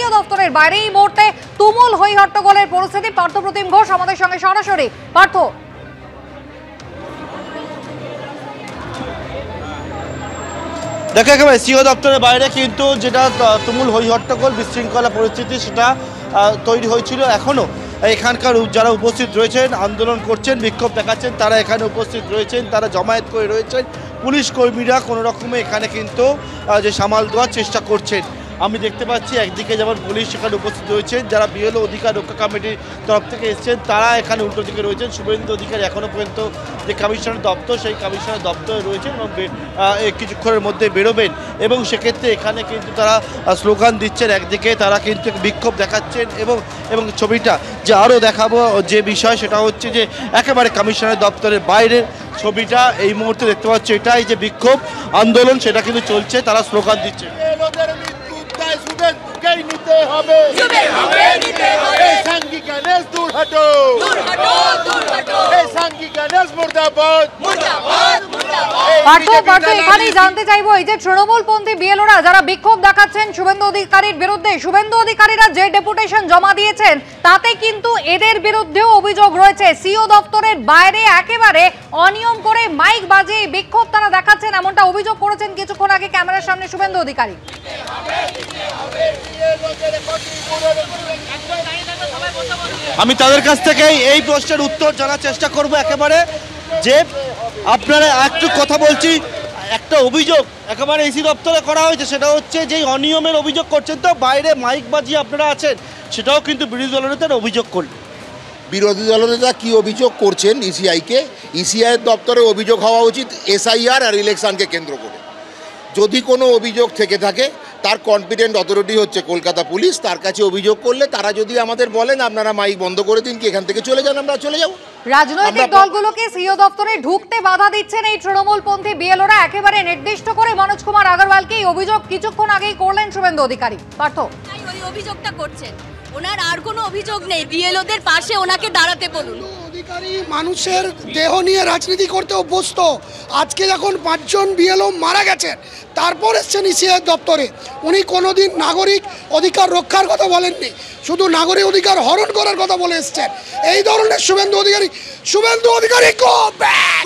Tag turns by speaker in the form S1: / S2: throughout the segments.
S1: CO দপ্তরের বাইরে এই মুহূর্তে তুমুল হই হট্টগোলের পরিস্থিতি। পার্থপ্রতিম ঘোষ আমাদের সঙ্গে সরাসরি। পার্থ,
S2: দেখো একেবারে সিও দপ্তরের বাইরে কিন্তু যেটা তুমুল হই হট্টগোল বিশৃঙ্খলা পরিস্থিতি সেটা তৈরি হয়েছিল। এখনও এখানকার যারা উপস্থিত রয়েছেন, আন্দোলন করছেন, বিক্ষোভ দেখাচ্ছেন, তারা এখানে উপস্থিত রয়েছেন, তারা জমায়েত করে রয়েছেন। পুলিশ কর্মীরা কোনো রকমে এখানে কিন্তু যে সামাল দেওয়ার চেষ্টা করছেন। আমি দেখতে পাচ্ছি একদিকে যেমন পুলিশ সেখানে উপস্থিত রয়েছেন, যারা বিএলও অধিকার রক্ষা কমিটির তরফ থেকে এসেছেন তারা এখানে উল্টো দিকে রয়েছেন। শুভেন্দু অধিকারী এখনও পর্যন্ত যে কমিশনার দপ্তর সেই কমিশনার দপ্তরে রয়েছেন এবং কিছুক্ষণের মধ্যে বেরোবেন এবং সেক্ষেত্রে এখানে কিন্তু তারা স্লোগান দিচ্ছেন, একদিকে তারা কিন্তু বিক্ষোভ দেখাচ্ছেন এবং ছবিটা যে আরও দেখাবো যে বিষয় সেটা হচ্ছে যে একেবারে কমিশনার দপ্তরের বাইরের ছবিটা এই মুহূর্তে দেখতে পাচ্ছি। এটাই যে বিক্ষোভ আন্দোলন সেটা কিন্তু চলছে, তারা স্লোগান দিচ্ছে।
S1: এখানেই জানতে চাইবো, এই যে তৃণমূলপন্থী বিএলওরা যারা বিক্ষোভ দেখাচ্ছেন শুভেন্দু অধিকারীর বিরুদ্ধে, শুভেন্দু অধিকারীরা যে ডেপুটেশন জমা দিয়েছেন তাতে কিন্তু এদের বিরুদ্ধেও অভিযোগ রয়েছে। সিও দপ্তরের বাইরে একেবারে অনিয়ম করে মাইক বাজিয়ে বিক্ষোভ তারা দেখাচ্ছেন, এমনটা অভিযোগ করেছেন কিছুক্ষণ আগে ক্যামেরার সামনে শুভেন্দু অধিকারী।
S2: আমি তাদের কাছ থেকে এই প্রশ্নের উত্তর জানার চেষ্টা করব একেবারে, যে আপনারা একটু কথা বলছি, একটা অভিযোগ একেবারে এসি দপ্তরে করা হয়েছে, সেটা হচ্ছে যে অনিয়মের অভিযোগ করছেন, তো বাইরে মাইক বাজিয়ে আপনারা আছেন, সেটাও কিন্তু বিরোধী দলনেতারা অভিযোগ করলেন।
S3: বিরোধী দলনেতা কি অভিযোগ করছেন ইসিআইকে? ইসিআইয়ের দপ্তরে অভিযোগ হওয়া উচিত এসআইআর আর ইলেকশনকে কেন্দ্র করে। যদি কোনো অভিযোগ থেকে থাকে তার কম্পিটেন্ট অথরিটি হচ্ছে কলকাতা পুলিশ, তার কাছে অভিযোগ করলে তারা যদি আমাদের বলেন আপনারা মাইক বন্ধ করে দিন কি এখান থেকে চলে যান, আমরা চলে যাব।
S1: রাজনৈতিক দলগুলোকে সিও দপ্তরে ঢুকতে বাধা দিচ্ছেন এই তৃণমূলপন্থী বিএলওরা, একেবারে নির্দিষ্ট করে মনোজ কুমার আগরওয়ালকে এই অভিযোগ কিছুক্ষণ আগেই করলেন শুভেন্দু অধিকারী। পার্থ,
S4: ওই অভিযোগটা করছেন, ওনার আর কোনো অভিযোগ নেই, বিএলওদের পাশে ওনাকে দাঁড়াতে বলুন।
S5: অধিকারী মানুষের দেহ নিয়ে রাজনীতি করতে অভ্যস্ত। আজকে যখন 5 জন বিএলও মারা গেছেন তারপর এসছেন ইসিআই দপ্তরে। উনি কোনোদিন নাগরিক অধিকার রক্ষার কথা বলেননি, শুধু নাগরিক অধিকার হরণ করার কথা বলে এসছেন। এই ধরনের Suvendu Adhikari Suvendu Adhikari go back,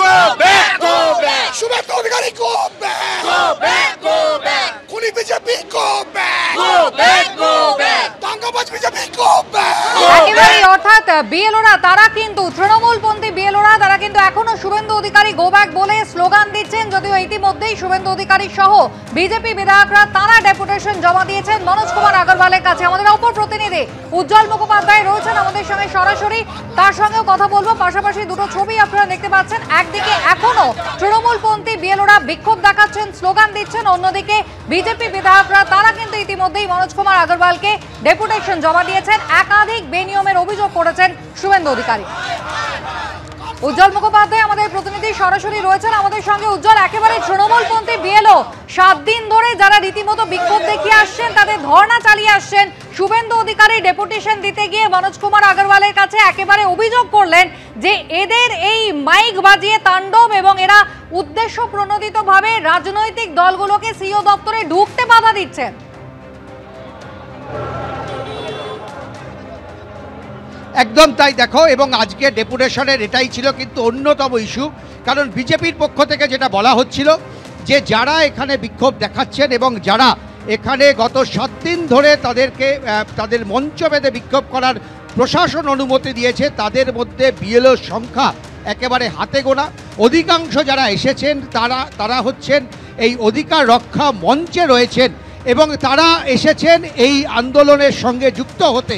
S5: Suvendu Adhikari go back, খুনি বিজেপি গো ব্যাক, দাঙ্গাবাজ বিজেপি গো ব্যাক।
S1: একেবারে অর্থাৎ বিএলওরা তারা কিন্তু তৃণমূলপন্থী বিএলওরা তারা কিন্তু এখনো শুভেন্দু অধিকারী গো ব্যাক বলে স্লোগান দিচ্ছেন, যদিও ইতিমধ্যেই শুভেন্দু অধিকারী সহ বিজেপি বিধায়করা তারা ডেপুটেশন জমা দিয়েছেন মনোজ কুমার আগরওয়ালের কাছে। আমাদের অপর প্রতিনিধি উজ্জ্বল মুখোপাধ্যায় রয়েছেন আমাদের সঙ্গে সরাসরি, তার সঙ্গেও কথা বলবো। পাশাপাশি দুটো ছবি আপনারা দেখতে পাচ্ছেন, একদিকে এখনো তৃণমূলপন্থী বিএলওরা বিক্ষোভ দেখাচ্ছেন, স্লোগান দিচ্ছেন, অন্যদিকে বিজেপি বিধায়করা তারা কিন্তু ইতিমধ্যেই মনোজ কুমার আগরওয়ালকে ডেপুটেশন জমা দিয়েছেন, একাধিক বেনিয়মের অভিযোগ করেছেন শুভেন্দু অধিকারী। উজ্জ্বল মুখোপাধ্যায় আমাদের প্রতিনিধি সরাসরি রয়েছেন আমাদের সঙ্গে। উজ্জ্বল, একেবারে তৃণমূলপন্থী বিএলও 7 দিন ধরে যারা রীতিমতো বিক্ষোভ দেখিয়ে আসছেন, তাদের ধর্ণা চালিয়ে আসছেন, শুভেন্দু অধিকারী ডেপুটেশন দিতে গিয়ে মনোজ কুমার আগরওয়ালের কাছে একেবারে অভিযোগ করলেন যে এদের এই মাইক বাজিয়ে তাণ্ডব এবং এরা উদ্দেশ্য প্রণোদিতভাবে রাজনৈতিক দলগুলোকে সিও দপ্তরে ঢুকতে বাধা দিচ্ছেন।
S6: একদম তাই দেখো, এবং আজকে ডেপুটেশনের এটাই ছিল কিন্তু অন্যতম ইস্যু, কারণ বিজেপির পক্ষ থেকে যেটা বলা হচ্ছিল যে যারা এখানে বিক্ষোভ দেখাচ্ছেন এবং যারা এখানে গত 7 দিন ধরে তাদের মঞ্চ বেঁধে বিক্ষোভ করার প্রশাসন অনুমতি দিয়েছে, তাদের মধ্যে বিএলওর সংখ্যা একেবারে হাতে গোনা। অধিকাংশ যারা এসেছেন তারা হচ্ছেন এই অধিকার রক্ষা মঞ্চে রয়েছেন এবং তারা এসেছেন এই আন্দোলনের সঙ্গে যুক্ত হতে,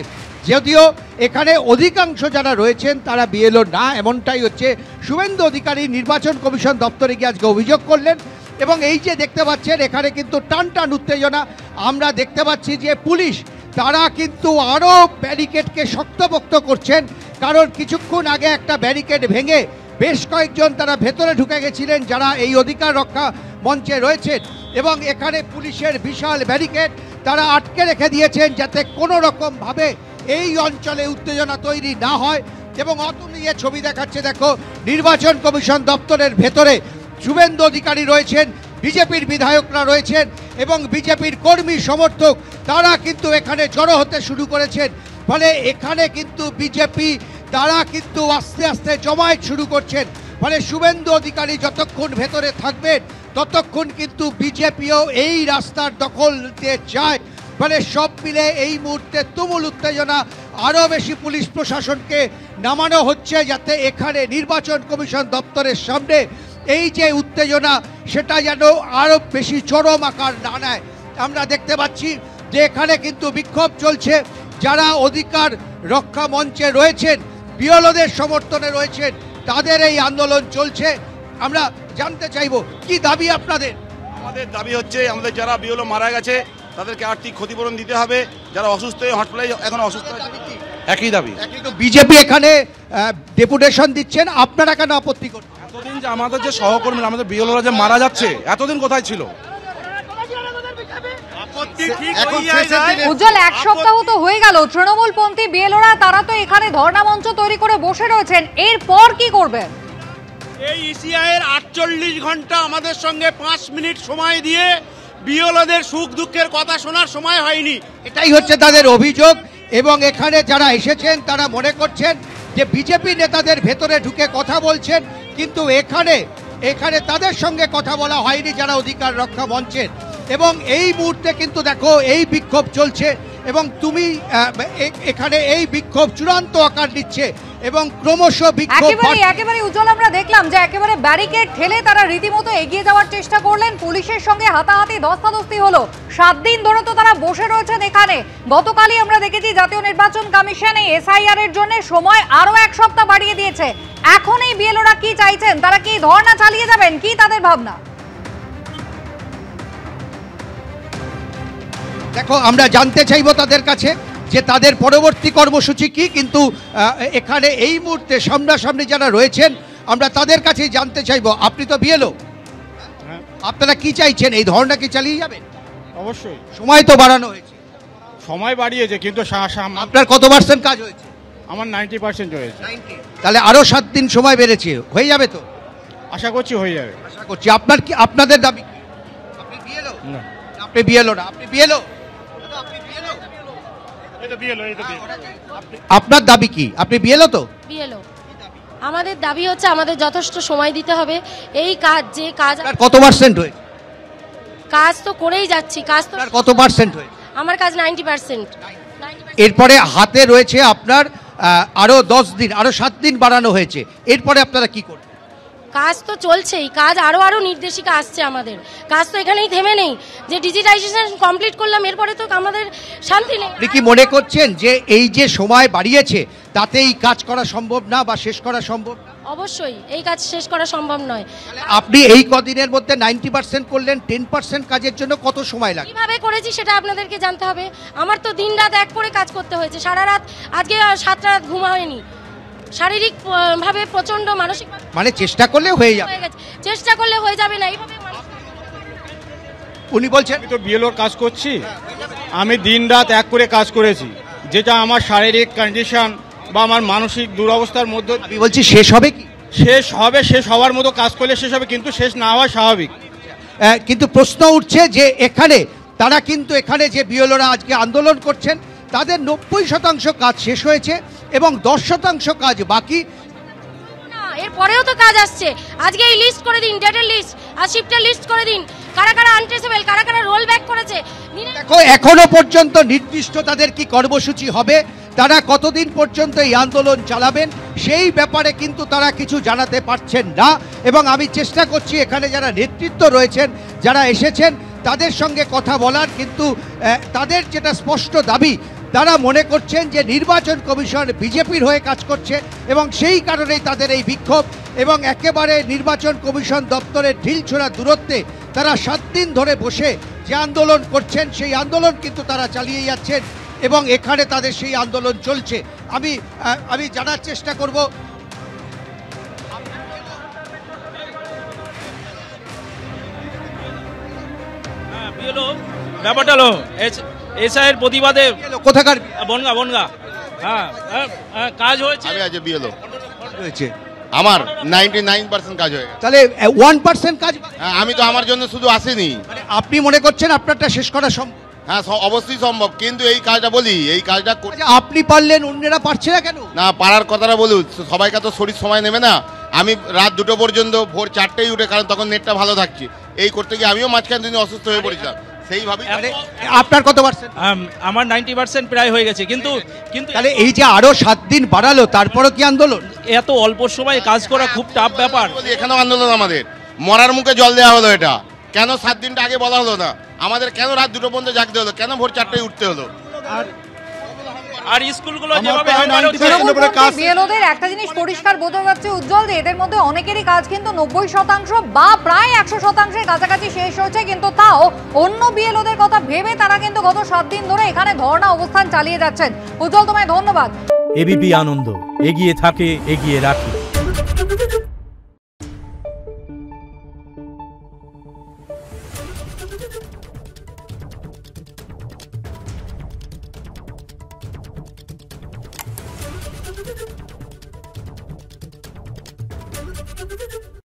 S6: যদিও এখানে অধিকাংশ যারা রয়েছেন তারা বিএলও না, এমনটাই হচ্ছে শুভেন্দু অধিকারী নির্বাচন কমিশন দপ্তরে গিয়ে আজকে অভিযোগ করলেন। এবং এই যে দেখতে পাচ্ছেন এখানে কিন্তু টান উত্তেজনা আমরা দেখতে পাচ্ছি যে পুলিশ তারা কিন্তু আরও ব্যারিকেডকে শক্তপোক্ত করছেন, কারণ কিছুক্ষণ আগে একটা ব্যারিকেড ভেঙে বেশ কয়েকজন তারা ভেতরে ঢুকে গেছিলেন যারা এই অধিকার রক্ষা মঞ্চে রয়েছেন, এবং এখানে পুলিশের বিশাল ব্যারিকেড তারা আটকে রেখে দিয়েছেন যাতে কোনো রকমভাবে এই অঞ্চলে উত্তেজনা তৈরি না হয়। এবং অতুলনীয় ছবি দেখাচ্ছে, দেখো নির্বাচন কমিশন দপ্তরের ভেতরে শুভেন্দু অধিকারী রয়েছেন, বিজেপির বিধায়করা রয়েছেন এবং বিজেপির কর্মী সমর্থক তারা কিন্তু এখানে জড়ো হতে শুরু করেছেন। ফলে এখানে কিন্তু বিজেপি তারা কিন্তু আস্তে আস্তে জমায়েত শুরু করছেন। ফলে শুভেন্দু অধিকারী যতক্ষণ ভেতরে থাকবেন ততক্ষণ কিন্তু বিজেপিও এই রাস্তার দখল নিতে চায়। ফলে সব মিলে এই মুহূর্তে তুমুল উত্তেজনা, আরও বেশি পুলিশ প্রশাসনকে নামানো হচ্ছে যাতে এখানে নির্বাচন কমিশন দপ্তরের সামনে এই যে উত্তেজনা সেটা যেন আরও বেশি চরম আকার না নেয়। আমরা দেখতে পাচ্ছি যে এখানে কিন্তু বিক্ষোভ চলছে, যারা অধিকার রক্ষা মঞ্চে রয়েছেন, বিএলওদের সমর্থনে রয়েছেন, তাদের এই আন্দোলন চলছে। আমরা জানতে চাইব কি দাবি আপনাদের?
S7: আমাদের দাবি হচ্ছে আমাদের যারা বিএলও মারা গেছে তাদেরকে আর্থিক ক্ষতিপূরণ দিতে হবে, যারা অসুস্থ হয়ে হসপিটালে এখন অসুস্থ একই দাবি।
S6: কিন্তু বিজেপি এখানে ডেপুটেশন দিচ্ছেন, আপনারা কেন আপত্তি করছেন?
S7: এতদিন যে আমাদের যে সহকর্মী আমাদের বিএলওরা যে মারা যাচ্ছে এতদিন কোথায় ছিল?
S1: উজ্জ্বল, এক সপ্তাহ তো হয়ে গেল তৃণমূলপন্থী বিএলওরা তারা তো এখানে ধর্ণা মঞ্চ তৈরি করে বসে রয়েছেন, এরপর কি করবেন?
S8: এই ইসিআই এর 48 ঘন্টা আমাদের সঙ্গে 5 মিনিট সময় দিয়ে বিএলওদের সুখ দুঃখের কথা শোনার সময় হয়নি।
S6: এটাই হচ্ছে তাদের অভিযোগ। এবং এখানে যারা এসেছেন তারা মনে করছেন যে বিজেপি নেতাদের ভেতরে ঢুকে কথা বলছেন, কিন্তু এখানে তাদের সঙ্গে কথা বলা হয়নি যারা অধিকার রক্ষা মঞ্চের। এবং এই মুহূর্তে কিন্তু দেখো এই বিক্ষোভ চলছে এবং তুমি এখানে এই বিক্ষোভ চূড়ান্ত আকার নিচ্ছে এবং ক্রমশ বিক্ষোভ
S1: একেবারে উজ্জ্বল, আমরা দেখলাম যে একেবারে ব্যারিকেড ঠেলে তারা রীতিমতো এগিয়ে যাওয়ার চেষ্টা করলেন, পুলিশের সঙ্গে হাতাহাতি ধস্তাধস্তি হলো। 7 দিন ধরে তো তারা বসে রয়েছেন এখানে। গতকালই আমরা দেখেছি জাতীয় নির্বাচন কমিশন এই এসআইআর এর জন্য সময় আরো 1 সপ্তাহ বাড়িয়ে দিয়েছে। এখন এই বিএলওরা কি চাইছেন? তারা কি ধর্ণা চালিয়ে যাবেন? কি তাদের ভাবনা?
S6: দেখো, আমরা জানতে চাইব তাদের কাছে যে তাদের পরবর্তী কর্মসূচি কি, কিন্তু এখানে এই মুহূর্তে সামনাসামনি যারা রয়েছেন আমরা তাদের কাছেই জানতে চাইব। আপনি তো বিএলও, আপনারা কি চাইছেন? এই ধর্ণা কি চালিয়ে যাবেন?
S8: অবশ্যই।
S6: সময় তো বাড়ানো হয়েছে।
S8: সময় বাড়িয়েছে কিন্তু
S6: আপনার কত পার্সেন্ট কাজ হয়েছে?
S8: আমার 90% হয়েছে।
S6: তাহলে আরো 7 দিন সময় বেড়েছে, হয়ে যাবে তো?
S8: আশা করছি হয়ে যাবে।
S6: আশা করছি। আপনাদের দাবি কি? আপনি বিএলও?
S8: না,
S6: আপনি বিএলও না। আপনি বিএলও? আপনার দাবি কি? আপনি বিএলও তো?
S9: বিএলও। আমাদের দাবি হচ্ছে আমাদের যথেষ্ট সময় দিতে হবে। এই কাজ যে কাজ
S6: কত পার্সেন্ট হয়েছে?
S9: কাজ তো করেই যাচ্ছি। কাজ তো
S6: কত পার্সেন্ট হয়েছে?
S9: আমার কাজ 90%।
S6: এরপরে হাতে রয়েছে আপনার আরো 10 দিন, আরো 7 দিন বাড়ানো হয়েছে। এরপরে আপনারা কি করবেন?
S9: কাজ তো চলছেই, কাজ আরো নির্দেশিকা আসছে আমাদের। কাজ তো এখানেই থেমে নেই যে ডিজিটাইজেশন কমপ্লিট করলাম এরপরে তো আমাদের শান্তি নেই।
S6: আপনি কি মনে করছেন যে এই যে সময় বাড়িয়েছে তাতে এই কাজ করা সম্ভব না বা শেষ করা সম্ভব না?
S9: অবশ্যই এই কাজ শেষ করা সম্ভব নয়।
S6: আপনি এই কদিনের মধ্যে 90% করলেন, 10% কাজের জন্য কত সময় লাগে?
S9: কিভাবে করেছি সেটা আপনাদেরকে জানতে হবে। আমার তো দিন রাত এক করে কাজ করতে হয়েছে, সারা রাত, আজকে 7 রাত ঘুম হয়নি। শারীরিক ভাবে প্রচন্ড, মানসিক
S6: মানে চেষ্টা করলে হয়ে যাবে।
S9: চেষ্টা করলে হয়ে যাবে না এইভাবে।
S6: উনি বলছেন
S8: আমি তো বিএলওর কাজ করছি, আমি দিন রাত এক করে কাজ করেছি, যেটা আমার শারীরিক কন্ডিশন বা আমার মানসিক দুরবস্থার মধ্যে।
S6: আমি বলছি শেষ হবে কি?
S8: শেষ হবে, শেষ হওয়ার মতো কাজ করলে শেষ হবে, কিন্তু শেষ না হওয়া স্বাভাবিক।
S6: কিন্তু প্রশ্ন উঠছে যে এখানে যে বিএলওরা আজকে আন্দোলন করছেন তাদের 90% কাজ শেষ হয়েছে এবং 10% কাজ বাকি।
S9: এরপরেও তো কাজ আসছে। আজকে এই লিস্ট করে দিন, ডেটের লিস্ট আর শিফটের লিস্ট করে দিন, কারা কারা আনট্রেসেবল, কারা কারা রোল ব্যাক করেছে।
S6: দেখো, এখনো পর্যন্ত নির্দিষ্ট তাদের কি কর্মসূচি হবে, তারা কতদিন পর্যন্ত এই আন্দোলন চালাবেন সেই ব্যাপারে কিন্তু তারা কিছু জানাতে পারছেন না। এবং আমি চেষ্টা করছি এখানে যারা নেতৃত্ব রয়েছেন, যারা এসেছেন তাদের সঙ্গে কথা বলার, কিন্তু তাদের যেটা স্পষ্ট দাবি, তারা মনে করছেন যে নির্বাচন কমিশন বিজেপির হয়ে কাজ করছে এবং সেই কারণেই তাদের এই বিক্ষোভ। এবং একেবারে নির্বাচন কমিশন দপ্তরের ঢিলছোড়া দূরত্বে তারা 7 দিন ধরে বসে যে আন্দোলন করছেন সেই আন্দোলন কিন্তু তারা চালিয়ে যাচ্ছেন এবং এখানে তাদের সেই আন্দোলন চলছে। আমি জানার চেষ্টা করব।
S10: ব্যাপারটা হলো এসআইয়ের প্রতিবাদে
S6: কোথাকার?
S10: বনগা। হ্যাঁ, কাজ হয়েছে।
S3: আমি আজ বিএলও
S6: হয়েছে।
S3: আমার 99% কাজ হয়ে গেছে।
S6: তাহলে 1% কাজ
S3: হ্যাঁ, আমি তো আমার জন্য শুধু আসিনি।
S6: মানে আপনি মনে করছেন আপনারটা শেষ করা সম্ভব?
S3: হ্যাঁ, অবশ্যই সম্ভব, কিন্তু এই কাজটা বলি, এই কাজটা
S6: আচ্ছা, আপনি পারলেন, অন্যরা পারছে না কেন?
S3: না, পাড়ার কথাটা বলুন, সবাইকে তো শরীর সময় নেবে না। আমি রাত 2টো পর্যন্ত, ভোর 4টেই উঠে, কারণ তখন নেটটা ভালো থাকছে, এই করতে গিয়ে আমিও মাঝখানে দিন অসুস্থ হয়ে পড়েছিলাম। সেইভাবে
S6: আপনার কত পার্সেন্ট?
S10: আমার 90% প্রায় হয়ে গেছে, কিন্তু
S6: তাহলে এই যে আরো 7 দিন বাড়ালো, তারপরও কি আন্দোলন?
S10: এত অল্প সময়ে কাজ করা খুব টাফ ব্যাপার।
S3: এখানেও আন্দোলন, আমাদের মরার মুখে জল দেওয়া হলো। এটা কেন 7 দিনটা আগে বলা হলো না? আমাদের কেন রাত 2টো পর্যন্ত জাগতে হলো? কেন ভোর 4টেই উঠতে হলো?
S10: আর স্কুলগুলো যেভাবে
S1: বিএলওদের একটা জিনিস পরিষ্কার বোঝা যাচ্ছে উজ্জ্বল, যে এদের মধ্যে অনেকেরই কাজ কিন্তু 90% বা প্রায় 100%-এর কাছাকাছি শেষ হয়েছে, কিন্তু তাও অন্য বিএলওদের কথা ভেবে তারা কিন্তু গত 7 দিন ধরে এখানে ধর্ণা অবস্থান চালিয়ে যাচ্ছেন। উজ্জ্বল, তোমায় ধন্যবাদ।
S11: এবিপি আনন্দ, এগিয়ে থাকে, এগিয়ে রাখে।
S12: Thank you.